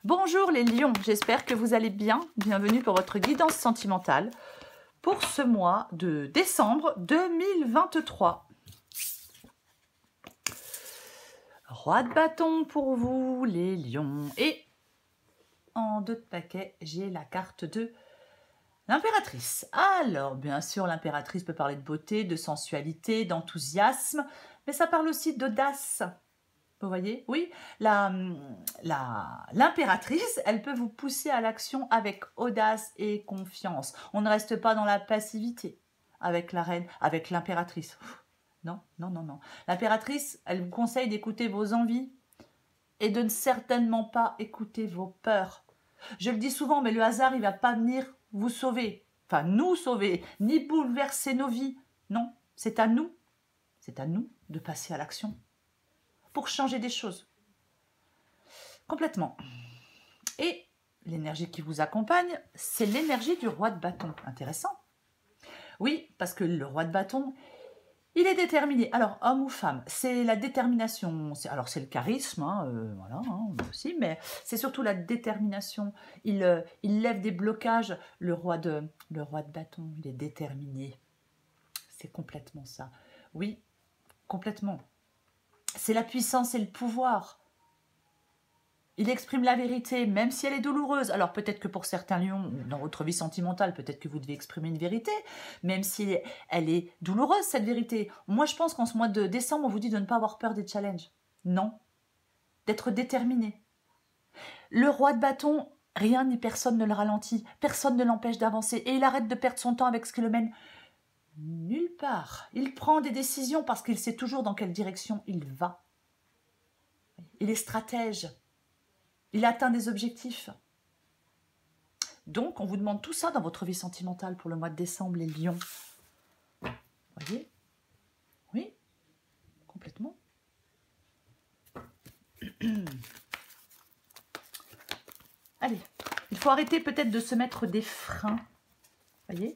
Bonjour les lions, j'espère que vous allez bien. Bienvenue pour votre guidance sentimentale pour ce mois de décembre 2023. Roi de bâton pour vous les lions. Et en deux de paquets, j'ai la carte de l'impératrice. Alors, bien sûr, l'impératrice peut parler de beauté, de sensualité, d'enthousiasme, mais ça parle aussi d'audace. Vous voyez, oui, l'impératrice, elle peut vous pousser à l'action avec audace et confiance. On ne reste pas dans la passivité avec la reine, avec l'impératrice. Non, non, non, non. L'impératrice, elle vous conseille d'écouter vos envies et de ne certainement pas écouter vos peurs. Je le dis souvent, mais le hasard, il ne va pas venir vous sauver. Enfin, nous sauver, ni bouleverser nos vies. Non, c'est à nous de passer à l'action pour changer des choses. Complètement. Et l'énergie qui vous accompagne, c'est l'énergie du roi de bâton. Intéressant. Oui, parce que le roi de bâton, il est déterminé. Alors, homme ou femme, c'est la détermination. Alors, c'est le charisme, voilà, aussi, mais c'est surtout la détermination. Il lève des blocages. Le roi de bâton, il est déterminé. C'est complètement ça. Oui, complètement. C'est la puissance et le pouvoir. Il exprime la vérité, même si elle est douloureuse. Alors peut-être que pour certains lions, dans votre vie sentimentale, peut-être que vous devez exprimer une vérité, même si elle est douloureuse, cette vérité. Moi, je pense qu'en ce mois de décembre, on vous dit de ne pas avoir peur des challenges. Non. D'être déterminé. Le roi de bâton, rien ni personne ne le ralentit. Personne ne l'empêche d'avancer. Et il arrête de perdre son temps avec ce qui le mène nulle part. Il prend des décisions parce qu'il sait toujours dans quelle direction il va. Il est stratège. Il atteint des objectifs. Donc, on vous demande tout ça dans votre vie sentimentale pour le mois de décembre, les lions. Vous voyez? Oui, complètement. Allez, il faut arrêter peut-être de se mettre des freins. Vous voyez?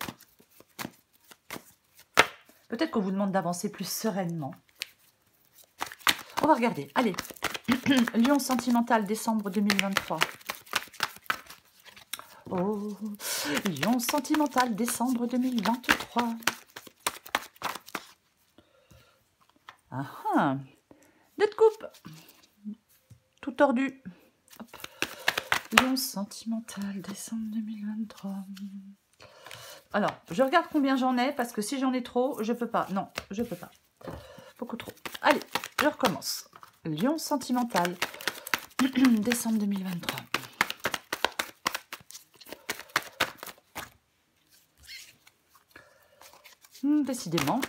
Peut-être qu'on vous demande d'avancer plus sereinement. On va regarder. Allez, lion sentimental, décembre 2023. Oh, lion sentimental, décembre 2023. Ah ah, deux de coupe. Tout tordu. Hop. Lion sentimental, décembre 2023. Alors, je regarde combien j'en ai, parce que si j'en ai trop, je peux pas. Non, je peux pas. Beaucoup trop. Allez, je recommence. Lion sentimental, décembre 2023. Décidément.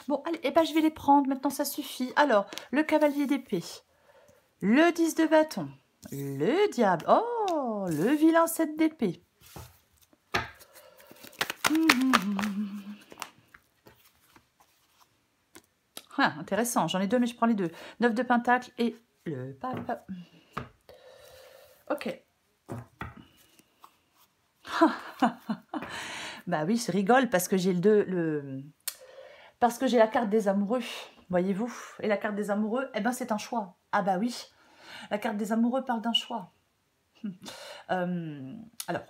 Bon, allez, eh ben, je vais les prendre. Maintenant, ça suffit. Alors, le cavalier d'épée, le 10 de bâton, le diable. Oh, le vilain 7 d'épée. Ah, intéressant, j'en ai deux, mais je prends les deux. 9 de pentacle et le pape. Ok. Bah oui, je rigole parce que j'ai parce que j'ai la carte des amoureux, voyez-vous. Et la carte des amoureux, eh ben c'est un choix. Ah bah oui, la carte des amoureux parle d'un choix. Alors,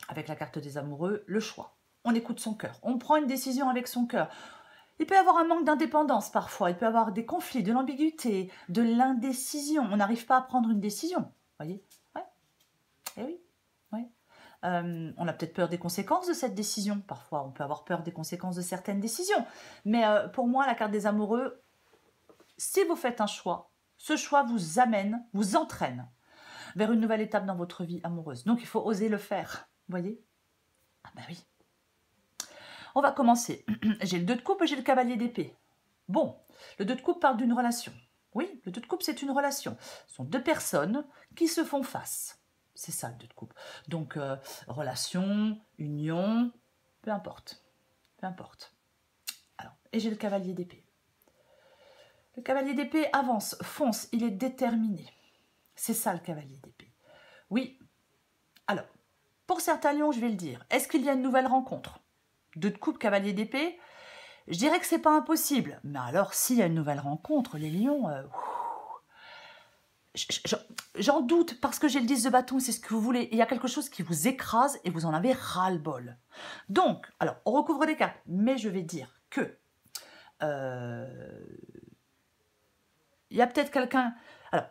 avec la carte des amoureux, le choix. On écoute son cœur, on prend une décision avec son cœur. Il peut y avoir un manque d'indépendance parfois, il peut y avoir des conflits, de l'ambiguïté, de l'indécision. On n'arrive pas à prendre une décision, vous voyez? Ouais. Eh oui, ouais. On a peut-être peur des conséquences de cette décision. Parfois, on peut avoir peur des conséquences de certaines décisions. Mais pour moi, la carte des amoureux, si vous faites un choix, ce choix vous amène, vous entraîne vers une nouvelle étape dans votre vie amoureuse. Donc, il faut oser le faire, vous voyez? Ah ben oui. On va commencer. J'ai le 2 de coupe et j'ai le cavalier d'épée. Bon, le 2 de coupe parle d'une relation. Oui, le 2 de coupe, c'est une relation. Ce sont deux personnes qui se font face. C'est ça, le 2 de coupe. Donc, relation, union, peu importe. Peu importe. Alors, et j'ai le cavalier d'épée. Le cavalier d'épée avance, fonce, il est déterminé. C'est ça, le cavalier d'épée. Oui. Alors, pour certains lions, je vais le dire. Est-ce qu'il y a une nouvelle rencontre? 2 de coupe, cavalier d'épée, je dirais que c'est pas impossible. Mais alors, s'il y a une nouvelle rencontre, les lions, J'en doute parce que j'ai le 10 de bâton, c'est ce que vous voulez. Il y a quelque chose qui vous écrase et vous en avez ras-le-bol. Donc, alors, on recouvre les cartes, mais je vais dire que il y a peut-être quelqu'un... Alors,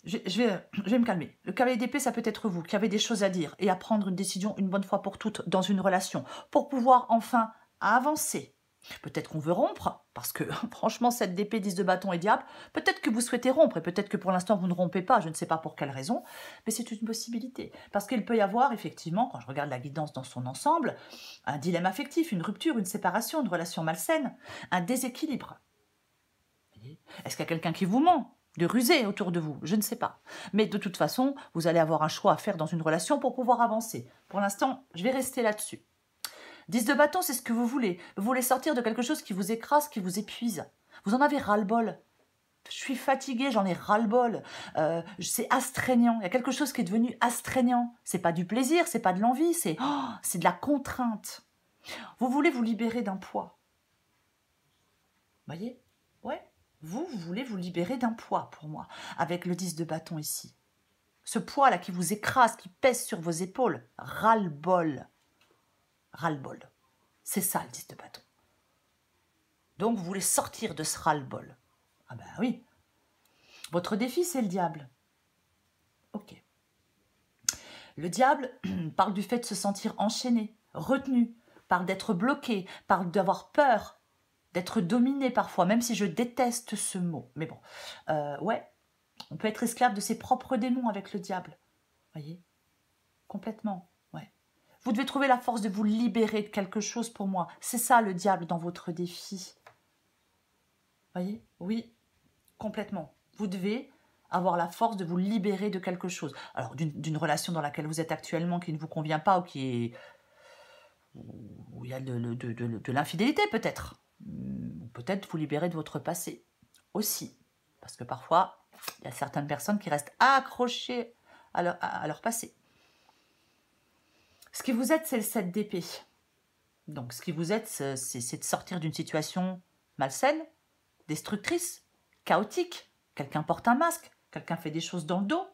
je vais me calmer. Le cavalier d'épée, ça peut être vous qui avez des choses à dire et à prendre une décision une bonne fois pour toutes dans une relation pour pouvoir enfin avancer. Peut-être qu'on veut rompre, parce que franchement, cette d'épée, 10 de bâton et diable, peut-être que vous souhaitez rompre, et peut-être que pour l'instant, vous ne rompez pas, je ne sais pas pour quelle raison, mais c'est une possibilité. Parce qu'il peut y avoir, effectivement, quand je regarde la guidance dans son ensemble, un dilemme affectif, une rupture, une séparation, une relation malsaine, un déséquilibre. Est-ce qu'il y a quelqu'un qui vous ment, de rusé autour de vous? Je ne sais pas. Mais de toute façon, vous allez avoir un choix à faire dans une relation pour pouvoir avancer. Pour l'instant, je vais rester là-dessus. 10 de bâton, c'est ce que vous voulez. Vous voulez sortir de quelque chose qui vous écrase, qui vous épuise. Vous en avez ras-le-bol. Je suis fatiguée, j'en ai ras-le-bol. C'est astreignant. Il y a quelque chose qui est devenu astreignant. C'est pas du plaisir, c'est pas de l'envie, c'est de la contrainte. Vous voulez vous libérer d'un poids. Voyez? Ouais. Vous voulez vous libérer d'un poids, pour moi, avec le 10 de bâton ici. Ce poids-là qui vous écrase, qui pèse sur vos épaules. Ras-le-bol. Ras-le-bol. C'est ça le 10 de bâton. Donc vous voulez sortir de ce ras-le-bol. Ah ben oui. Votre défi, c'est le diable. Ok. Le diable parle du fait de se sentir enchaîné, retenu, parle d'être bloqué, parle d'avoir peur, d'être dominé parfois, même si je déteste ce mot. Mais bon, ouais, on peut être esclave de ses propres démons avec le diable. Voyez? Complètement, ouais. Vous devez trouver la force de vous libérer de quelque chose pour moi. C'est ça le diable dans votre défi. Voyez? Oui, complètement. Vous devez avoir la force de vous libérer de quelque chose. Alors, d'une relation dans laquelle vous êtes actuellement qui ne vous convient pas ou qui est... où il y a de l'infidélité peut-être. Ou peut-être vous libérer de votre passé aussi. Parce que parfois, il y a certaines personnes qui restent accrochées à leur passé. Ce qui vous aide, c'est le 7 d'épée. Donc, ce qui vous aide, c'est de sortir d'une situation malsaine, destructrice, chaotique. Quelqu'un porte un masque, quelqu'un fait des choses dans le dos.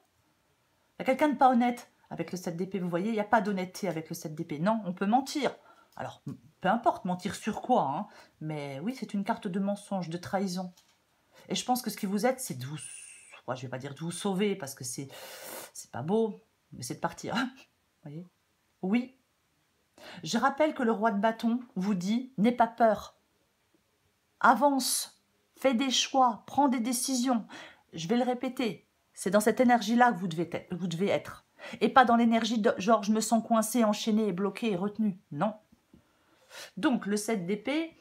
Il y a quelqu'un de pas honnête avec le 7 d'épée, vous voyez, il n'y a pas d'honnêteté avec le 7 d'épée. Non, on peut mentir. Alors, peu importe, mentir sur quoi, hein, mais oui, c'est une carte de mensonge, de trahison. Et je pense que ce qui vous aide, c'est de vous... je ne vais pas dire de vous sauver, parce que c'est pas beau, mais c'est de partir. Vous voyez? Oui. Je rappelle que le roi de bâton vous dit, n'aie pas peur. Avance, fais des choix, prends des décisions. Je vais le répéter, c'est dans cette énergie-là que vous devez être. Et pas dans l'énergie de genre je me sens coincé, enchaîné, bloqué et retenu. Non. Donc le 7 d'épée,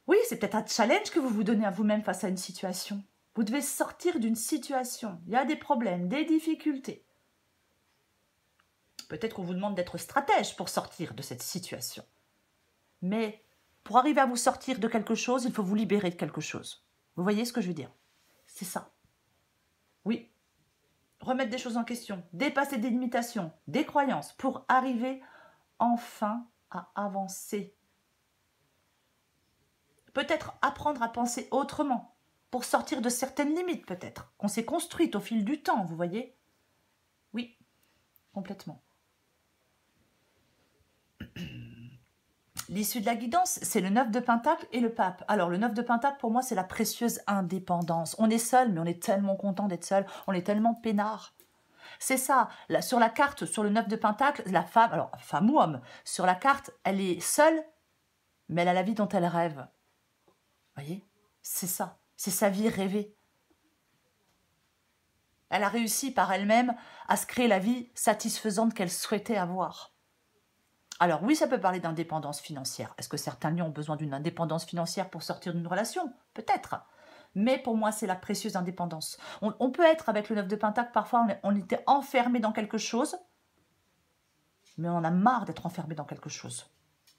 oui, c'est peut-être un challenge que vous vous donnez à vous-même face à une situation. Vous devez sortir d'une situation. Il y a des problèmes, des difficultés. Peut-être qu'on vous demande d'être stratège pour sortir de cette situation. Mais pour arriver à vous sortir de quelque chose, il faut vous libérer de quelque chose. Vous voyez ce que je veux dire? C'est ça. Oui. Remettre des choses en question, dépasser des limitations, des croyances, pour arriver enfin à avancer. Peut-être apprendre à penser autrement, pour sortir de certaines limites peut-être, qu'on s'est construites au fil du temps, vous voyez? Oui, complètement. L'issue de la guidance, c'est le 9 de Pentacle et le pape. Alors, le 9 de Pentacle, pour moi, c'est la précieuse indépendance. On est seul, mais on est tellement content d'être seul. On est tellement peinard. C'est ça. Là, sur la carte, sur le 9 de Pentacle, la femme, alors, femme ou homme, sur la carte, elle est seule, mais elle a la vie dont elle rêve. Vous voyez? C'est ça. C'est sa vie rêvée. Elle a réussi par elle-même à se créer la vie satisfaisante qu'elle souhaitait avoir. Alors oui, ça peut parler d'indépendance financière. Est-ce que certains lions ont besoin d'une indépendance financière pour sortir d'une relation? Peut-être. Mais pour moi, c'est la précieuse indépendance. On peut être avec le 9 de Pentacle, parfois on était enfermé dans quelque chose, mais on en a marre d'être enfermé dans quelque chose.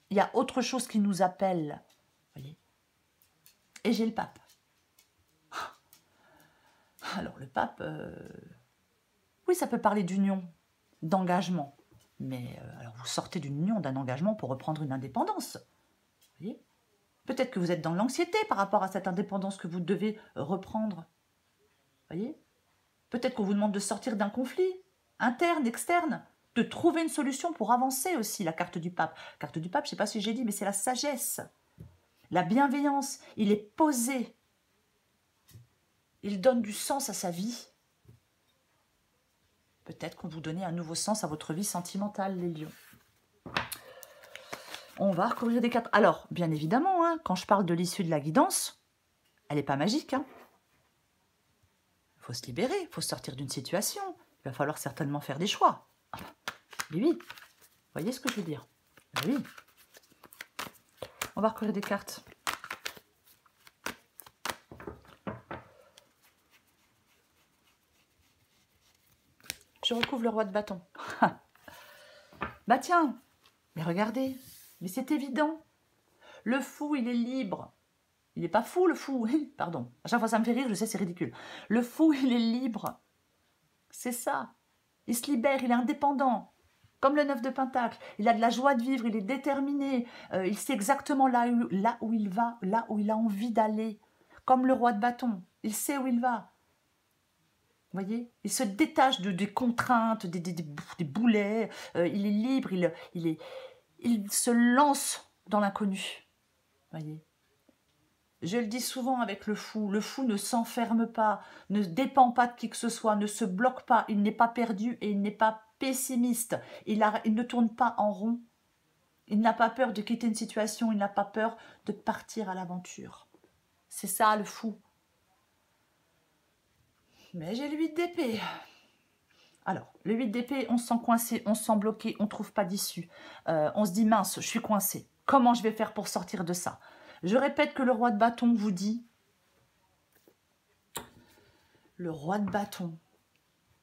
Il y a autre chose qui nous appelle. Voyez? Et j'ai le pape. Alors le pape, oui, ça peut parler d'union, d'engagement. Mais alors vous sortez d'une union, d'un engagement pour reprendre une indépendance. Vous voyez? Peut-être que vous êtes dans l'anxiété par rapport à cette indépendance que vous devez reprendre. Vous voyez? Peut-être qu'on vous demande de sortir d'un conflit, interne, externe, de trouver une solution pour avancer aussi, la carte du pape. Carte du pape, je ne sais pas si j'ai dit, mais c'est la sagesse, la bienveillance. Il est posé. Il donne du sens à sa vie. Peut-être qu'on vous donne un nouveau sens à votre vie sentimentale, les lions. On va recouvrir des cartes. Alors, bien évidemment, hein, quand je parle de l'issue de la guidance, elle n'est pas magique. Hein. Il faut se libérer, il faut sortir d'une situation. Il va falloir certainement faire des choix. Mais oui, vous voyez ce que je veux dire? Oui. On va recouvrir des cartes. Je recouvre le roi de bâton. Bah tiens, mais regardez, mais c'est évident. Le fou, il est libre. Il n'est pas fou, le fou. Pardon, à chaque fois ça me fait rire, je sais, c'est ridicule. Le fou, il est libre. C'est ça. Il se libère, il est indépendant. Comme le 9 de Pentacle. Il a de la joie de vivre, il est déterminé. Il sait exactement là où il va, là où il a envie d'aller. Comme le roi de bâton. Il sait où il va. Vous voyez, il se détache des contraintes, des boulets, il est libre, il se lance dans l'inconnu. Vous voyez, je le dis souvent avec le fou ne s'enferme pas, ne dépend pas de qui que ce soit, ne se bloque pas, il n'est pas perdu et il n'est pas pessimiste, il ne tourne pas en rond, il n'a pas peur de quitter une situation, il n'a pas peur de partir à l'aventure. C'est ça le fou. Mais j'ai le 8 d'épée. Alors, le 8 d'épée, on se sent coincé, on se sent bloqué, on ne trouve pas d'issue. On se dit, mince, je suis coincé. Comment je vais faire pour sortir de ça? Je répète que le roi de bâton vous dit, le roi de bâton,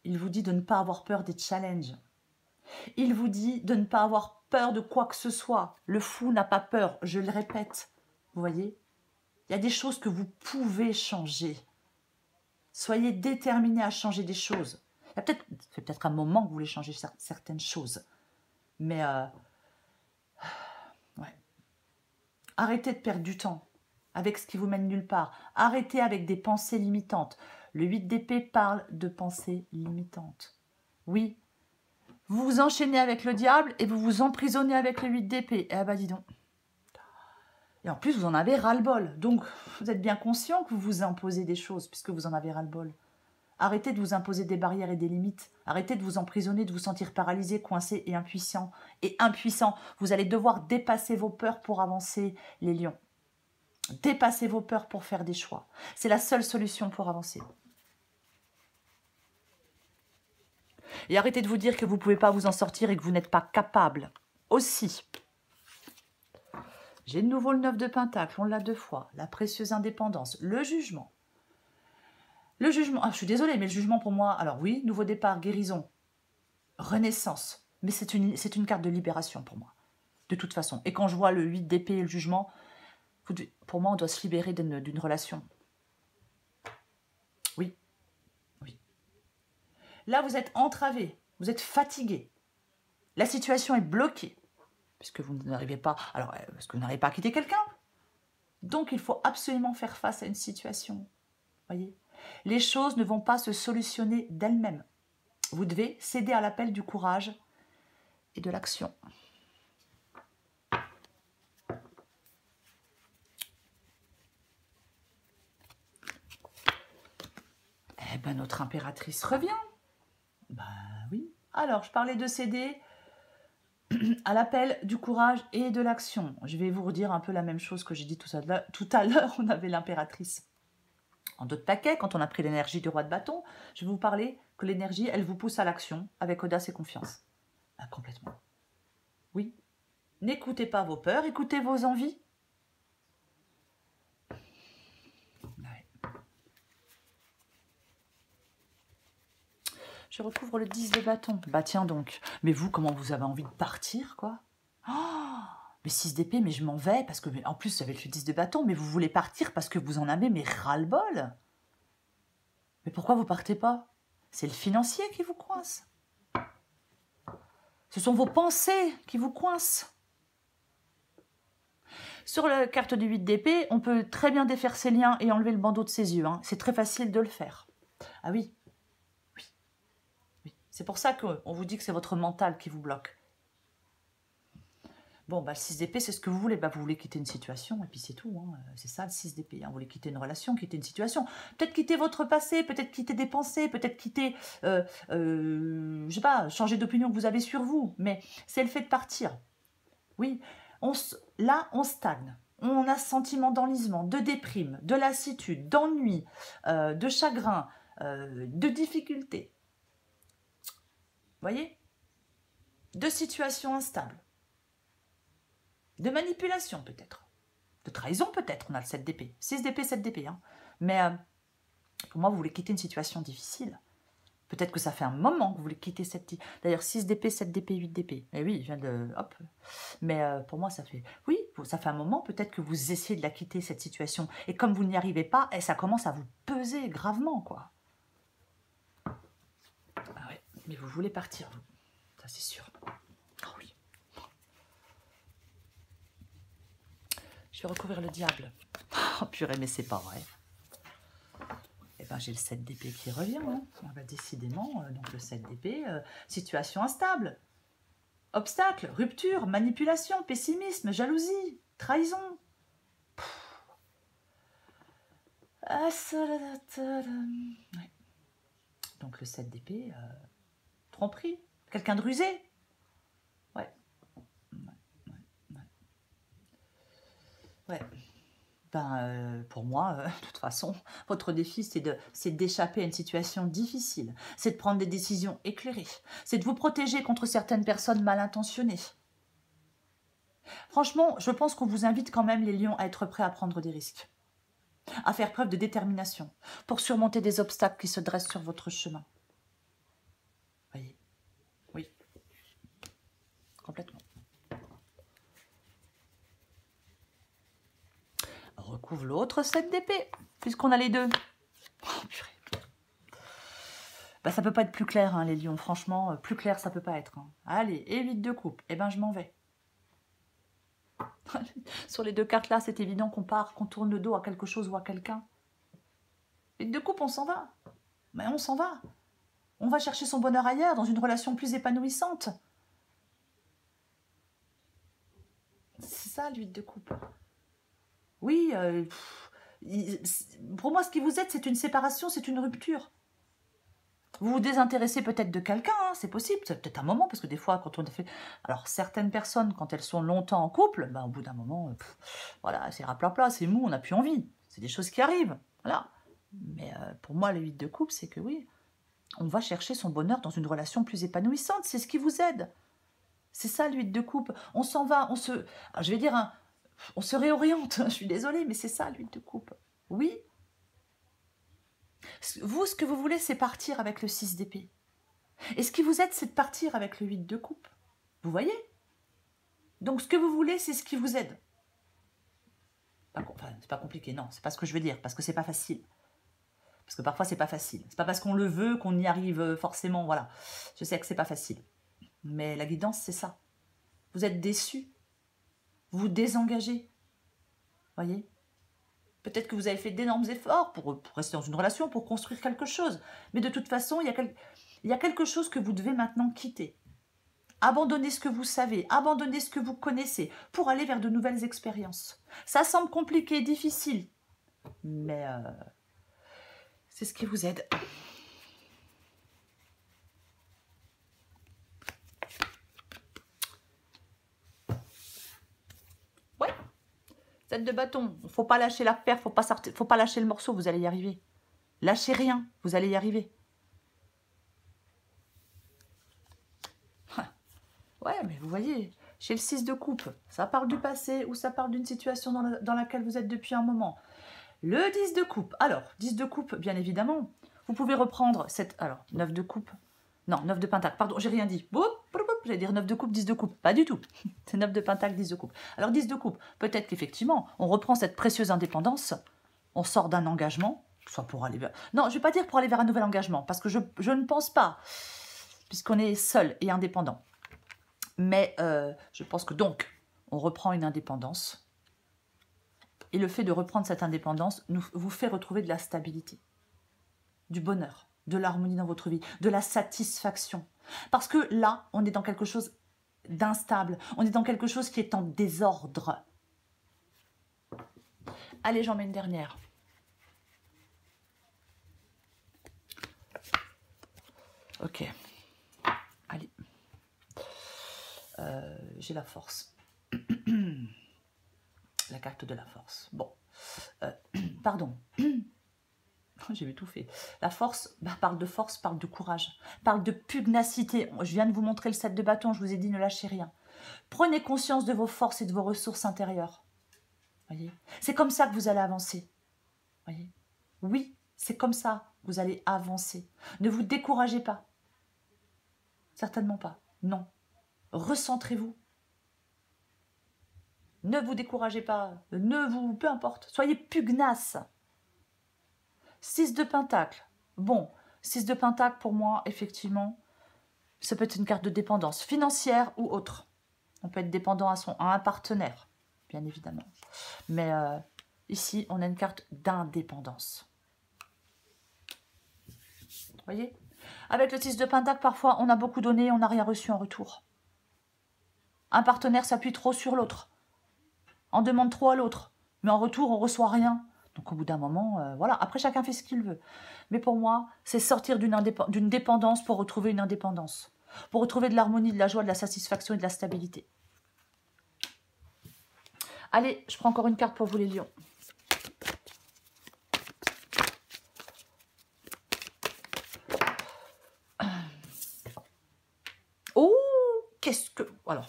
il vous dit de ne pas avoir peur des challenges. Il vous dit de ne pas avoir peur de quoi que ce soit. Le fou n'a pas peur, je le répète. Vous voyez? Il y a des choses que vous pouvez changer. Soyez déterminés à changer des choses. C'est peut-être un moment que vous voulez changer certaines choses. Mais, ouais. Arrêtez de perdre du temps avec ce qui vous mène nulle part. Arrêtez avec des pensées limitantes. Le 8 d'épée parle de pensées limitantes. Oui, vous vous enchaînez avec le diable et vous vous emprisonnez avec le 8 d'épée. Eh ben dis donc. Et en plus, vous en avez ras-le-bol. Donc, vous êtes bien conscient que vous vous imposez des choses puisque vous en avez ras-le-bol. Arrêtez de vous imposer des barrières et des limites. Arrêtez de vous emprisonner, de vous sentir paralysé, coincé et impuissant. Et impuissant, vous allez devoir dépasser vos peurs pour avancer, les lions. Dépassez vos peurs pour faire des choix. C'est la seule solution pour avancer. Et arrêtez de vous dire que vous ne pouvez pas vous en sortir et que vous n'êtes pas capable. Aussi. J'ai de nouveau le 9 de Pentacle, on l'a 2 fois. La précieuse indépendance, le jugement. Le jugement, je suis désolée, mais le jugement pour moi, alors oui, nouveau départ, guérison, renaissance. Mais c'est une carte de libération pour moi, de toute façon. Et quand je vois le 8 d'épée et le jugement, pour moi, on doit se libérer d'une relation. Oui, oui. Là, vous êtes entravé, vous êtes fatigué. La situation est bloquée, puisque vous n'arrivez pas, parce que vous n'arrivez pas à quitter quelqu'un. Donc, il faut absolument faire face à une situation. Voyez, les choses ne vont pas se solutionner d'elles-mêmes. Vous devez céder à l'appel du courage et de l'action. Eh bien, notre impératrice revient. Ben oui. Alors, je parlais de céder à l'appel du courage et de l'action. Je vais vous redire un peu la même chose que j'ai dit tout à l'heure. On avait l'impératrice en dos de paquet, quand on a pris l'énergie du roi de bâton. Je vais vous parler que l'énergie, elle vous pousse à l'action avec audace et confiance. Ben, complètement. Oui. N'écoutez pas vos peurs, écoutez vos envies. Ouais. Je recouvre le 10 de bâton. Bah tiens donc. Mais vous, comment vous avez envie de partir, quoi? Oh, mais 6 d'épée, mais je m'en vais, parce que, en plus, vous avez le 10 de bâton, mais vous voulez partir parce que vous en avez, mais ras-le-bol. Mais pourquoi vous partez pas? C'est le financier qui vous coince. Ce sont vos pensées qui vous coincent. Sur la carte du 8 d'épée, on peut très bien défaire ses liens et enlever le bandeau de ses yeux. Hein. C'est très facile de le faire. Ah oui. C'est pour ça qu'on vous dit que c'est votre mental qui vous bloque. Bon, bah, le 6 d'épée, c'est ce que vous voulez. Bah, vous voulez quitter une situation, et puis c'est tout. Hein. C'est ça, le 6 d'épée. Hein. Vous voulez quitter une relation, quitter une situation. Peut-être quitter votre passé, peut-être quitter des pensées, peut-être quitter, je sais pas, changer d'opinion que vous avez sur vous. Mais c'est le fait de partir. Oui, là, on stagne. On a ce sentiment d'enlisement, de déprime, de lassitude, d'ennui, de chagrin, de difficulté. Vous voyez? De situations instables. De manipulation peut-être, de trahison peut-être, on a le 7 d'épée, 6 d'épée, 7 d'épée. Hein. Mais pour moi, vous voulez quitter une situation difficile. Peut-être que ça fait un moment que vous voulez quitter cette... D'ailleurs, 6 d'épée, 7 d'épée, 8 d'épée. Eh oui, je viens de... Hop. Mais pour moi, ça fait... Oui, ça fait un moment, peut-être que vous essayez de la quitter, cette situation. Et comme vous n'y arrivez pas, ça commence à vous peser gravement, quoi. Ah ouais, mais vous voulez partir, vous. Ça, c'est sûr. Oh oui. Je vais recouvrir le diable. Oh purée, mais c'est pas vrai. Eh ben, j'ai le 7 d'épée qui revient. Hein. Ah bah, décidément, donc le 7 d'épée, situation instable. Obstacle, rupture, manipulation, pessimisme, jalousie, trahison. Ah, ouais. Donc le 7 d'épée, tromperie. Quelqu'un de rusé. Ouais. Ouais. Ben, pour moi, de toute façon, votre défi, c'est d'échapper à une situation difficile. C'est de prendre des décisions éclairées. C'est de vous protéger contre certaines personnes mal intentionnées. Franchement, je pense qu'on vous invite quand même, les lions, à être prêts à prendre des risques. À faire preuve de détermination pour surmonter des obstacles qui se dressent sur votre chemin. Voyez? Oui. Complètement. Recouvre l'autre 7 d'épée, puisqu'on a les deux. Oh, purée. Bah, ça peut pas être plus clair, hein, les lions. Franchement, plus clair, ça peut pas être. Hein. Allez, et 8 de coupe. Eh ben, je m'en vais. Sur les deux cartes là, c'est évident qu'on part, qu'on tourne le dos à quelque chose ou à quelqu'un. 8 de coupe, on s'en va. Mais on s'en va. On va chercher son bonheur ailleurs, dans une relation plus épanouissante. C'est ça, le 8 de coupe. Oui, pour moi, ce qui vous aide, c'est une séparation, c'est une rupture. Vous vous désintéressez peut-être de quelqu'un, hein, c'est possible, c'est peut-être un moment, parce que des fois, quand on fait... Alors, certaines personnes, quand elles sont longtemps en couple, ben, au bout d'un moment, voilà, c'est raplapla, c'est mou, on n'a plus envie. C'est des choses qui arrivent, voilà. Mais pour moi, le 8 de coupe, c'est que oui, on va chercher son bonheur dans une relation plus épanouissante, c'est ce qui vous aide. C'est ça, le 8 de coupe. On s'en va, on se... Alors, je vais dire, hein, on se réoriente, je suis désolée, mais c'est ça, le 8 de coupe. Oui. Vous, ce que vous voulez, c'est partir avec le 6 d'épée. Et ce qui vous aide, c'est de partir avec le 8 de coupe. Vous voyez? Donc, ce que vous voulez, c'est ce qui vous aide. Enfin, c'est pas compliqué, non. C'est pas ce que je veux dire, parce que c'est pas facile. Parce que parfois, c'est pas facile. C'est pas parce qu'on le veut qu'on y arrive forcément, voilà. Je sais que c'est pas facile. Mais la guidance, c'est ça. Vous êtes déçu. Vous vous désengagez. Voyez? Peut-être que vous avez fait d'énormes efforts pour rester dans une relation, pour construire quelque chose. Mais de toute façon, il y a quelque chose que vous devez maintenant quitter. Abandonner ce que vous savez, abandonner ce que vous connaissez, pour aller vers de nouvelles expériences. Ça semble compliqué, difficile, mais c'est ce qui vous aide. Ouais, 7 de bâton, il ne faut pas lâcher l'affaire, faut pas lâcher le morceau, vous allez y arriver. Lâchez rien, vous allez y arriver. Ouais, mais vous voyez, chez le 6 de coupe, ça parle du passé ou ça parle d'une situation dans laquelle vous êtes depuis un moment. Le 10 de coupe, alors, 10 de coupe, bien évidemment, vous pouvez reprendre cette... Alors, 9 de coupe, non, 9 de pentacle, pardon, j'ai rien dit. J'allais dire 9 de coupe, 10 de coupe, pas du tout. C'est 9 de pentacle, 10 de coupe. Alors, 10 de coupe, peut-être qu'effectivement, on reprend cette précieuse indépendance, on sort d'un engagement, soit pour aller vers... Non, je ne vais pas dire pour aller vers un nouvel engagement, parce que je ne pense pas, puisqu'on est seul et indépendant. Mais je pense que donc, on reprend une indépendance. Et le fait de reprendre cette indépendance vous fait retrouver de la stabilité, du bonheur. de l'harmonie dans votre vie, de la satisfaction. Parce que là, on est dans quelque chose d'instable, on est dans quelque chose qui est en désordre. Allez, j'en mets une dernière. Ok. Allez. J'ai la force. La carte de la force. Bon. Pardon. J'ai tout fait. La force, parle de force, parle de courage, parle de pugnacité. Je viens de vous montrer le 7 de bâton, je vous ai dit ne lâchez rien. Prenez conscience de vos forces et de vos ressources intérieures. Voyez, c'est comme ça que vous allez avancer. Voyez, oui, c'est comme ça que vous allez avancer. Ne vous découragez pas. Certainement pas. Non. Recentrez-vous. Ne vous découragez pas. Peu importe. Soyez pugnace. 6 de Pentacle. Bon, 6 de Pentacle, pour moi, effectivement, ça peut être une carte de dépendance financière ou autre. On peut être dépendant à un partenaire, bien évidemment. Mais ici, on a une carte d'indépendance. Vous voyez? Avec le 6 de Pentacle, parfois, on a beaucoup donné, on n'a rien reçu en retour. Un partenaire s'appuie trop sur l'autre. On demande trop à l'autre. Mais en retour, on ne reçoit rien. Donc, au bout d'un moment, voilà. Après, chacun fait ce qu'il veut. Mais pour moi, c'est sortir d'une dépendance pour retrouver une indépendance. Pour retrouver de l'harmonie, de la joie, de la satisfaction et de la stabilité. Allez, je prends encore une carte pour vous, les lions. Oh, qu'est-ce que... Alors,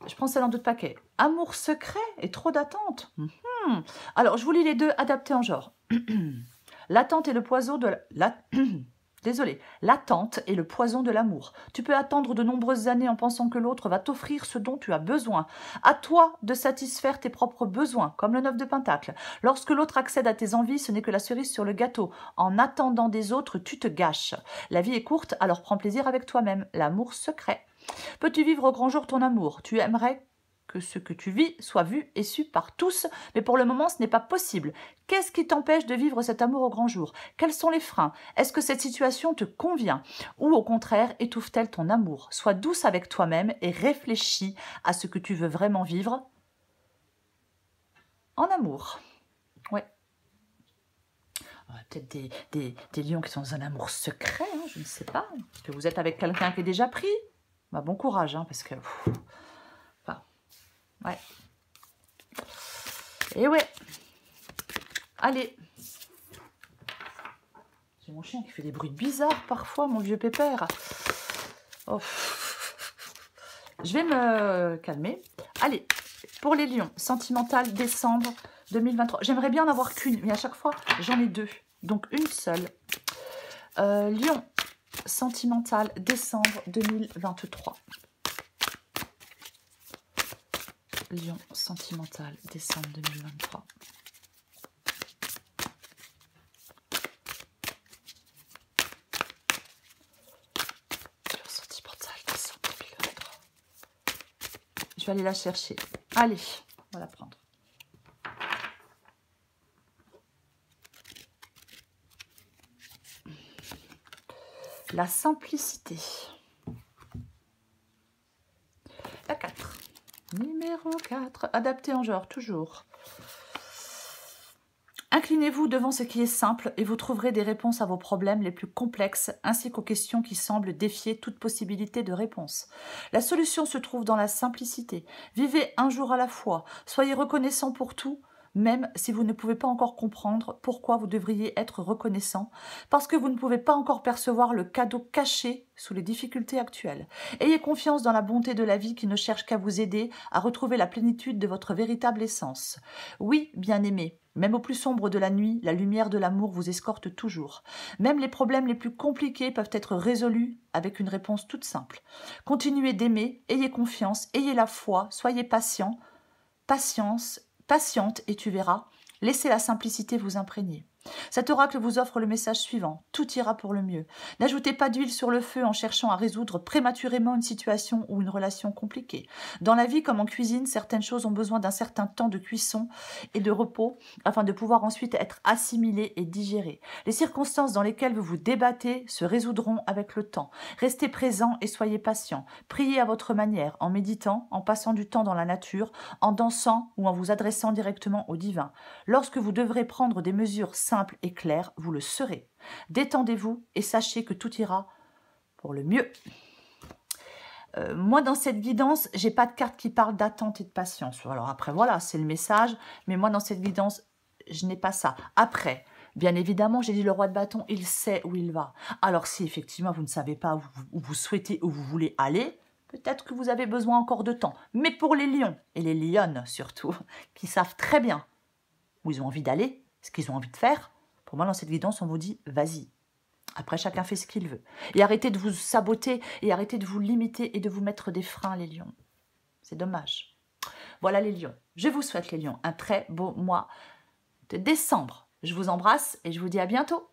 je prends celle en 2 paquets. Amour secret et trop d'attente. Alors, je vous lis les deux adaptés en genre. L'attente est le poison de Désolée. L'attente est le poison de l'amour. Tu peux attendre de nombreuses années en pensant que l'autre va t'offrir ce dont tu as besoin. À toi de satisfaire tes propres besoins, comme le 9 de Pentacle. Lorsque l'autre accède à tes envies, ce n'est que la cerise sur le gâteau. En attendant des autres, tu te gâches. La vie est courte, alors prends plaisir avec toi-même. L'amour secret. Peux-tu vivre au grand jour ton amour? Tu aimerais que ce que tu vis soit vu et su par tous, mais pour le moment, ce n'est pas possible. Qu'est-ce qui t'empêche de vivre cet amour au grand jour? Quels sont les freins? Est-ce que cette situation te convient? Ou au contraire, étouffe-t-elle ton amour? Sois douce avec toi-même et réfléchis à ce que tu veux vraiment vivre en amour. Ouais. Peut-être des lions qui sont dans un amour secret, hein, je ne sais pas. Est-ce que vous êtes avec quelqu'un qui est déjà pris? Bon courage, hein, parce que... Ouais. Et ouais. Allez. J'ai mon chien qui fait des bruits bizarres parfois, mon vieux pépère. Oh. Je vais me calmer. Allez, pour les lions, sentimental, décembre 2023. J'aimerais bien en avoir qu'une, mais à chaque fois, j'en ai deux. Donc, une seule. Lion, sentimental, décembre 2023. Lion sentimental, décembre 2023. Lion sentimental, décembre 2023. Je vais aller la chercher. Allez, on va la prendre. La simplicité. La 4. Numéro 4, adapté en genre, toujours. Inclinez-vous devant ce qui est simple et vous trouverez des réponses à vos problèmes les plus complexes ainsi qu'aux questions qui semblent défier toute possibilité de réponse. La solution se trouve dans la simplicité. Vivez un jour à la fois. Soyez reconnaissant pour tout, même si vous ne pouvez pas encore comprendre pourquoi vous devriez être reconnaissant, parce que vous ne pouvez pas encore percevoir le cadeau caché sous les difficultés actuelles. Ayez confiance dans la bonté de la vie qui ne cherche qu'à vous aider à retrouver la plénitude de votre véritable essence. Oui, bien-aimé, même au plus sombre de la nuit, la lumière de l'amour vous escorte toujours. Même les problèmes les plus compliqués peuvent être résolus avec une réponse toute simple. Continuez d'aimer, ayez confiance, ayez la foi, soyez patient, patiente et tu verras, laissez la simplicité vous imprégner. Cet oracle vous offre le message suivant: tout ira pour le mieux. N'ajoutez pas d'huile sur le feu en cherchant à résoudre prématurément une situation ou une relation compliquée. Dans la vie comme en cuisine, certaines choses ont besoin d'un certain temps de cuisson et de repos afin de pouvoir ensuite être assimilées et digérées. Les circonstances dans lesquelles vous vous débattez se résoudront avec le temps. Restez présent et soyez patient. Priez à votre manière, en méditant, en passant du temps dans la nature, en dansant ou en vous adressant directement au divin. Lorsque vous devrez prendre des mesures simples et clair, vous le serez. Détendez-vous et sachez que tout ira pour le mieux. Moi, dans cette guidance, j'ai pas de carte qui parle d'attente et de patience. Alors après, voilà, c'est le message. Mais moi, dans cette guidance, je n'ai pas ça. Après, bien évidemment, j'ai dit le roi de bâton, il sait où il va. Alors si effectivement, vous ne savez pas où vous souhaitez, où vous voulez aller, peut-être que vous avez besoin encore de temps. Mais pour les lions, et les lionnes surtout, qui savent très bien où ils ont envie d'aller, ce qu'ils ont envie de faire, pour moi, dans cette guidance, on vous dit, vas-y. Après, chacun fait ce qu'il veut. Et arrêtez de vous saboter et arrêtez de vous limiter et de vous mettre des freins, les lions. C'est dommage. Voilà les lions. Je vous souhaite, les lions, un très beau mois de décembre. Je vous embrasse et je vous dis à bientôt.